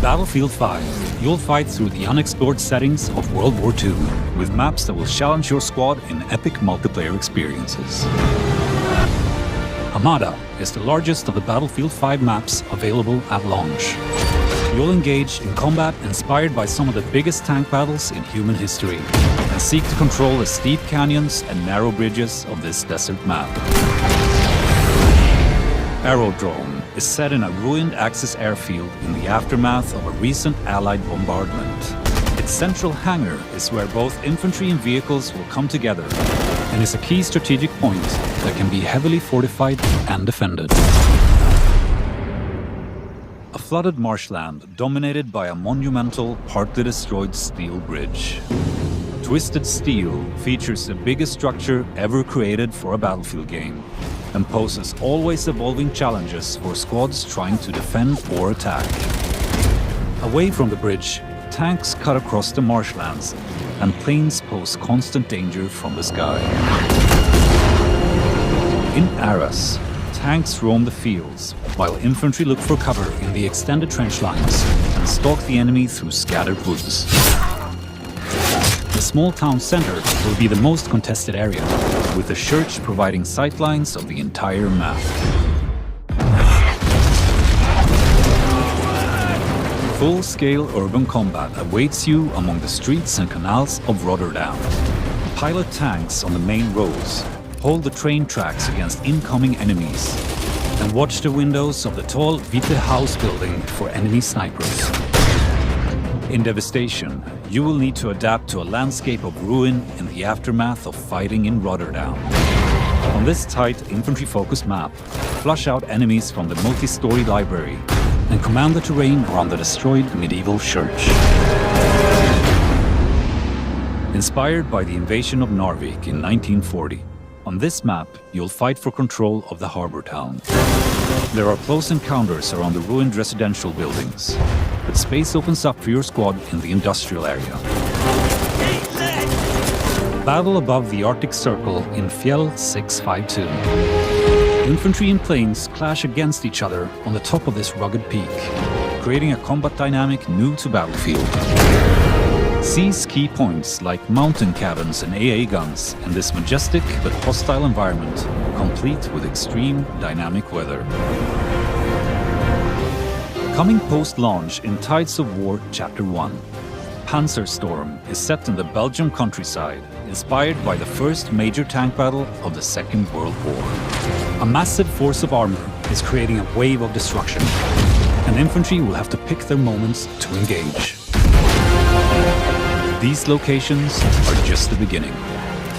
Battlefield 5, you'll fight through the unexplored settings of World War II, with maps that will challenge your squad in epic multiplayer experiences. Armada is the largest of the Battlefield 5 maps available at launch. You'll engage in combat inspired by some of the biggest tank battles in human history, and seek to control the steep canyons and narrow bridges of this desert map. Aerodrome is set in a ruined Axis airfield in the aftermath of a recent Allied bombardment. Its central hangar is where both infantry and vehicles will come together, and is a key strategic point that can be heavily fortified and defended. A flooded marshland dominated by a monumental, partly destroyed steel bridge. Twisted Steel features the biggest structure ever created for a Battlefield game, and poses always evolving challenges for squads trying to defend or attack. Away from the bridge, tanks cut across the marshlands, and planes pose constant danger from the sky. In Arras, tanks roam the fields, while infantry look for cover in the extended trench lines and stalk the enemy through scattered woods. The small town center will be the most contested area, with the church providing sightlines of the entire map. Full-scale urban combat awaits you among the streets and canals of Rotterdam. Pilot tanks on the main roads, hold the train tracks against incoming enemies, and watch the windows of the tall Witte House building for enemy snipers. In Devastation, you will need to adapt to a landscape of ruin in the aftermath of fighting in Rotterdam. On this tight, infantry-focused map, flush out enemies from the multi-story library and command the terrain around the destroyed medieval church. Inspired by the invasion of Narvik in 1940, on this map, you'll fight for control of the harbor town. There are close encounters around the ruined residential buildings, but space opens up for your squad in the industrial area. Battle above the Arctic Circle in Fjell 652. Infantry and planes clash against each other on the top of this rugged peak, creating a combat dynamic new to Battlefield. Seize key points like mountain cabins and AA guns in this majestic but hostile environment, complete with extreme dynamic weather. Coming post-launch in Tides of War Chapter 1, Panzerstorm is set in the Belgian countryside, inspired by the first major tank battle of the Second World War. A massive force of armor is creating a wave of destruction, and infantry will have to pick their moments to engage. These locations are just the beginning.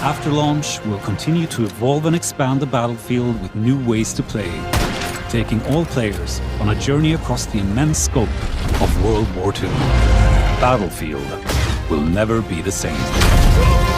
After launch, we'll continue to evolve and expand the battlefield with new ways to play, taking all players on a journey across the immense scope of World War II. Battlefield will never be the same.